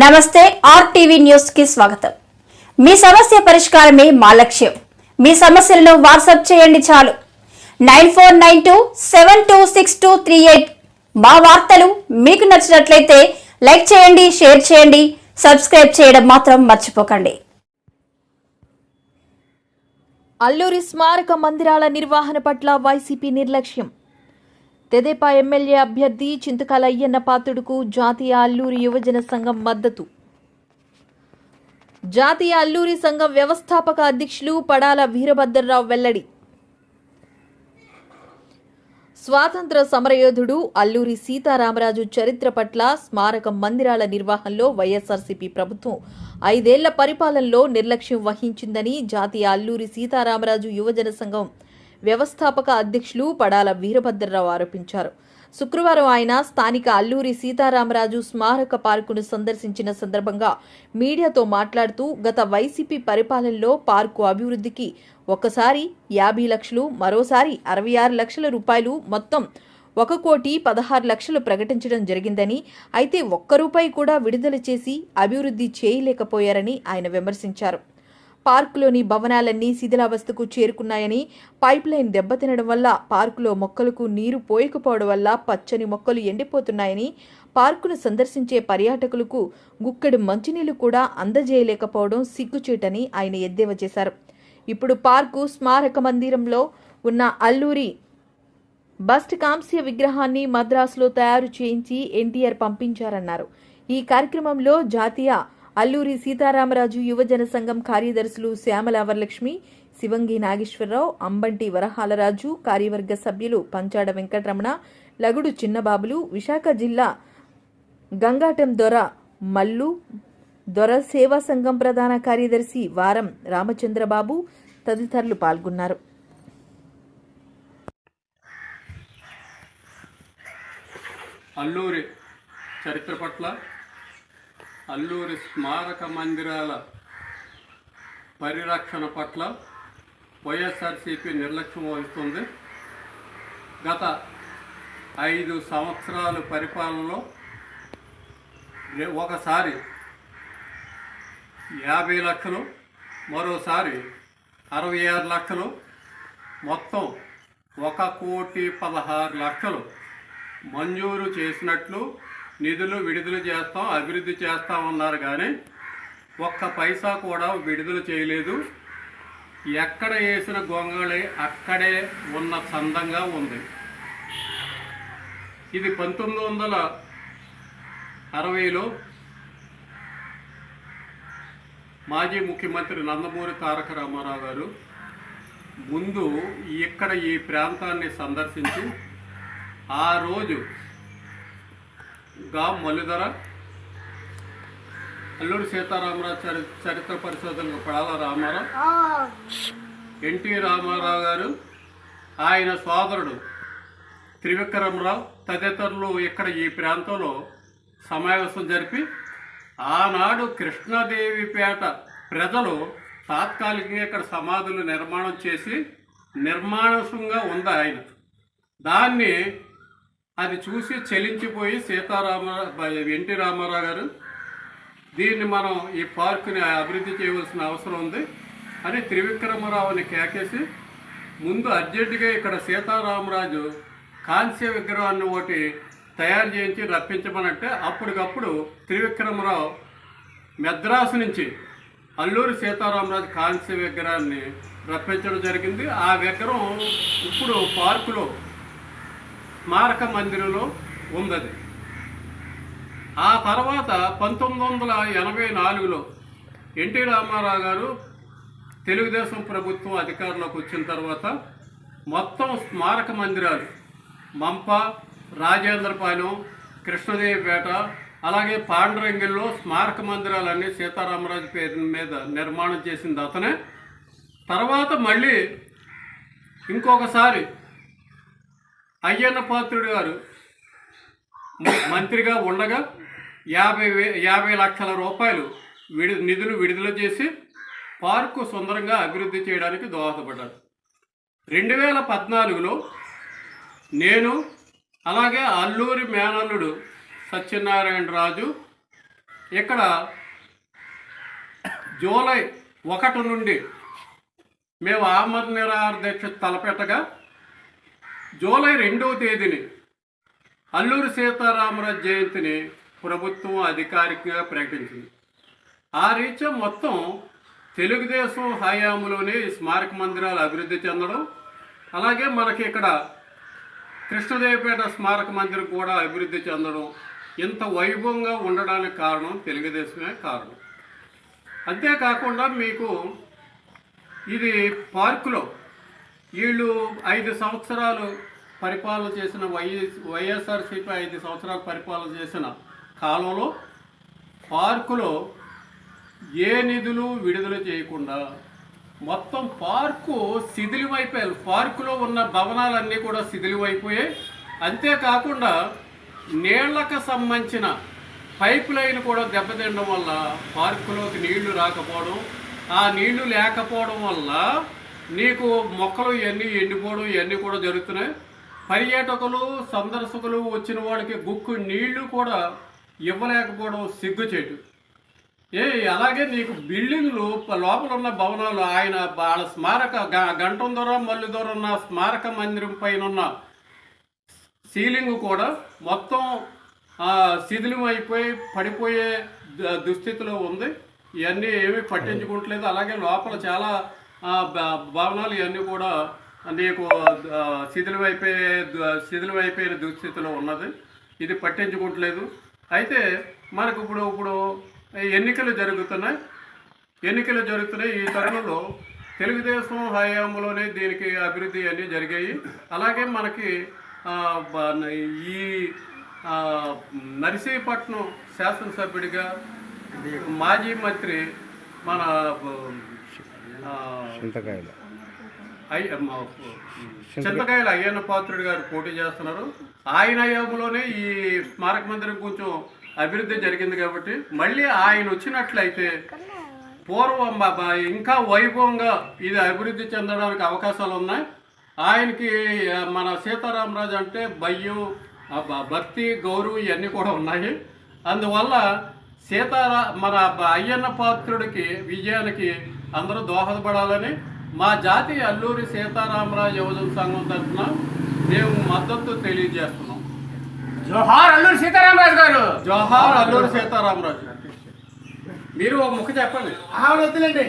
నమస్తే RTV news కి స్వాగతం. మీ సమస్య పరిష్కారమే మా లక్ష్యం. మీ సమస్యలను వాట్సాప్ చేయండి చాలు. 9492726238. మా వార్తలు మీకు నచ్చినట్లయితే లైక్ చేయండి, షేర్ చేయండి, సబ్స్క్రైబ్ చేయడం మాత్రం మర్చిపోకండి. అల్లూరి స్మారక మందిరాల నిర్వహణ పట్ల వైసీపీ నిర్లక్ష్యం. తెదేపా ఎమ్మెల్యే అభ్యర్థి చింతకాల అయ్యన్న పాత్రుడుకు జాతీయ అల్లూరి యువజన సంఘం మద్దతు. జాతీయ అల్లూరి సంఘం వ్యవస్థాపక అధ్యక్షులు పడాల వీరభద్రరావు వెల్లడి. స్వాతంత్ర సమరయోధుడు అల్లూరి సీతారామరాజు చరిత్ర పట్ల స్మారక మందిరాల నిర్వహణలో వైఎస్ఆర్సీపీ ప్రభుత్వం 5 ఏళ్ల పరిపాలనలో నిర్లక్ష్యం వహించిందని జాతీయ అల్లూరి సీతారామరాజు యువజన సంఘం వ్యవస్థాపక అధ్యక్షులు పడాల వీరభద్రరావు ఆరోపించారు. శుక్రవారం ఆయన స్థానిక అల్లూరి సీతారామరాజు స్మారక పార్కును సందర్శించిన సందర్భంగా మీడియాతో మాట్లాడుతూ గత వైసీపీ పరిపాలనలో పార్కు అభివృద్ధికి ఒకసారి 50 లక్షలు, మరోసారి 66 లక్షల రూపాయలు, మొత్తం 1,16,00,000 ప్రకటించడం జరిగిందని, అయితే ఒక్క రూపాయి కూడా విడుదల చేసి అభివృద్ధి చేయలేకపోయారని ఆయన విమర్శించారు. పార్కులోని భవనాలన్నీ శిథిలావస్థకు చేరుకున్నాయని, పైప్ లైన్ దెబ్బతినడం వల్ల పార్కులో మొక్కలకు నీరు పోయకపోవడం వల్ల పచ్చని మొక్కలు ఎండిపోతున్నాయని, పార్కును సందర్శించే పర్యాటకులకు గుక్కెడు మంచినీళ్లు కూడా అందజేయలేకపోవడం సిగ్గుచేటని ఆయన ఎద్దేవా చేశారు. ఇప్పుడు పార్కు స్మారక మందిరంలో ఉన్న అల్లూరి బస్ట్ కాంస్య విగ్రహాన్ని మద్రాసులో తయారు చేయించి ఎన్టీఆర్ పంపించారన్నారు. ఈ కార్యక్రమంలో జాతీయ అల్లూరి సీతారామరాజు యువజన సంఘం కార్యదర్శులు శ్యామల వరలక్ష్మి, శివంగి నాగేశ్వరరావు, అంబంటి వరహాలరాజు, కార్యవర్గ సభ్యులు పంచాడ వెంకటరమణ, లగుడు చిన్నబాబులు, విశాఖ జిల్లా గంగాటం దొర మల్లు, దొర సేవా సంఘం ప్రధాన కార్యదర్శి వారం రామచంద్రబాబు తదితరులు పాల్గొన్నారు. అల్లూరి చరిత్ర పట్ల, అల్లూరి స్మారక మందిరాల పరిరక్షణ పట్ల వైఎస్ఆర్సీపీ నిర్లక్ష్యం వహిస్తుంది. గత 5 సంవత్సరాల పరిపాలనలో ఒకసారి 50 లక్షలు, మరోసారి 66 లక్షలు, మొత్తం 1,16,00,000 మంజూరు చేసినట్లు నిధులు విడుదల చేస్తాం, అభివృద్ధి చేస్తామన్నారు. కానీ ఒక్క పైసా కూడా విడుదల చేయలేదు. ఎక్కడ వేసిన గొంగళి అక్కడే ఉన్న చందంగా ఉంది. ఇది 1960లో మాజీ ముఖ్యమంత్రి నందమూరి తారక రామారావు గారు ముందు ఇక్కడ ఈ ప్రాంతాన్ని సందర్శించి ఆ రోజు గా మల్లుధర, అల్లూరి సీతారామరాజు చరిత్ర పరిశోధనకు పడాల రామారావు, ఎన్టీ రామారావు గారు, ఆయన సోదరుడు త్రివిక్రమరావు తదితరులు ఇక్కడ ఈ ప్రాంతంలో సమావేశం జరిపి ఆనాడు కృష్ణదేవిపేట ప్రజలు తాత్కాలికంగా ఇక్కడ సమాధులు నిర్మాణం చేసి నిర్మాణంగా ఉంది ఆయన. దాన్ని అది చూసి చెలించిపోయి ఎన్టీ రామారావు గారు దీన్ని మనం ఈ పార్కుని అభివృద్ధి చేయవలసిన అవసరం ఉంది అని త్రివిక్రమరావుని కేకేసి ముందు అర్జెంటుగా ఇక్కడ సీతారామరాజు కాంస్య విగ్రహాన్ని ఒకటి తయారు చేయించి రప్పించమనంటే అప్పటికప్పుడు త్రివిక్రమరావు మద్రాసు నుంచి అల్లూరి సీతారామరాజు కాంస్య విగ్రహాన్ని రప్పించడం జరిగింది. ఆ విగ్రహం ఇప్పుడు పార్కులో స్మారక మందిరంలో ఉంది. ఆ తర్వాత 1984లో ఎన్టీ రామారావు గారు తెలుగుదేశం ప్రభుత్వం అధికారంలోకి వచ్చిన తర్వాత మొత్తం స్మారక మందిరాలు మంప, రాజేంద్రపాలెం, కృష్ణదేవిపేట, అలాగే పాండురంగిల్లో స్మారక మందిరాలన్నీ సీతారామరాజు పేరు మీద నిర్మాణం చేసింది అతనే. తర్వాత మళ్ళీ ఇంకొకసారి అయ్యన్న పాత్రుడు గారు మంత్రిగా ఉండగా 50 లక్షల రూపాయలు నిధులు విడుదల చేసి పార్కు సుందరంగా అభివృద్ధి చేయడానికి దోహదపడ్డారు. 2014లో నేను అలాగే అల్లూరి మేనల్లుడు సత్యనారాయణ రాజు ఇక్కడ జూలై 1 నుండి మేము ఆమరణ నిరాహార దీక్ష తలపెట్టగా జూలై 2వ తేదీని అల్లూరి సీతారామరాజు జయంతిని ప్రభుత్వం అధికారికంగా ప్రకటించింది. ఆ రీత్యా మొత్తం తెలుగుదేశం హయాంలోనే స్మారక మందిరాలు అభివృద్ధి చెందడం, అలాగే మనకి ఇక్కడ కృష్ణదేవపేట స్మారక మందిరం కూడా అభివృద్ధి చెందడం, ఇంత వైభవంగా ఉండడానికి కారణం తెలుగుదేశమే కారణం. అంతేకాకుండా మీకు ఇది పార్కులో వీళ్ళు 5 సంవత్సరాలు పరిపాలన చేసిన వైఎస్ఆర్సీపీ 5 సంవత్సరాలు పరిపాలన చేసిన కాలంలో పార్కులో ఏ నిధులు విడుదల చేయకుండా మొత్తం పార్కు శిథిలమైపోయాయి. పార్కులో ఉన్న భవనాలన్నీ కూడా శిథిలమైపోయాయి. అంతేకాకుండా నీళ్లకు సంబంధించిన పైప్ లైన్ కూడా దెబ్బతినడం వల్ల పార్కులోకి నీళ్లు రాకపోవడం, ఆ నీళ్లు లేకపోవడం వల్ల నీకు మొక్కలు ఇవన్నీ ఎండిపోవడం ఇవన్నీ కూడా జరుగుతున్నాయి. పర్యాటకులు సందర్శకులు వచ్చిన వాళ్ళకి గుక్కు నీళ్లు కూడా ఇవ్వలేకపోవడం సిగ్గుచేటు. అలాగే నీకు బిల్డింగ్లు లోపల ఉన్న భవనాలు ఆయన వాళ్ళ స్మారక గంటం దూరం మల్లి దూరం ఉన్న స్మారక మందిరం పైన ఉన్న సీలింగ్ కూడా మొత్తం శిథిలం అయిపోయి పడిపోయే దుస్థితిలో ఉంది. ఇవన్నీ ఏమీ పట్టించుకోవట్లేదు. అలాగే లోపల చాలా భవనాలు ఇవన్నీ కూడా నీకు శిథిలమైపోయిన దుస్థితిలో ఉన్నది. ఇది పట్టించుకోవట్లేదు. అయితే మనకు ఇప్పుడు ఎన్నికలు జరుగుతున్నాయి. ఈ తరుణంలో తెలుగుదేశం హయాంలోనే దీనికి అభివృద్ధి అన్నీ జరిగాయి. అలాగే మనకి ఈ నర్సీపట్నం శాసనసభ్యుడిగా మాజీ మంత్రి మన చింతకాయల అయ్యన్న పాత్రుడు గారు పోటీ చేస్తున్నారు. ఆయన హయాంలోనే ఈ స్మారక మందిరం కొంచెం అభివృద్ధి జరిగింది కాబట్టి మళ్ళీ ఆయన వచ్చినట్లయితే పూర్వం ఇంకా వైభవంగా ఇది అభివృద్ధి చెందడానికి అవకాశాలు ఉన్నాయి. ఆయనకి మన సీతారామరాజు అంటే భయం, భక్తి, గౌరవం ఇవన్నీ కూడా ఉన్నాయి. అందువల్ల మన అయ్యన్న పాత్రుడికి విజయానికి అందరూ దోహదపడాలని మా జాతీయ అల్లూరి సీతారామరాజు యువజన సంఘం తరఫున మేము మద్దతు తెలియజేస్తున్నాం. జోహార్ అల్లూరి సీతారామరాజు గారు. జోహార్ అల్లూరి సీతారామరాజు. మీరు ఒక ముక్క చెప్పండి. వద్దులేండి.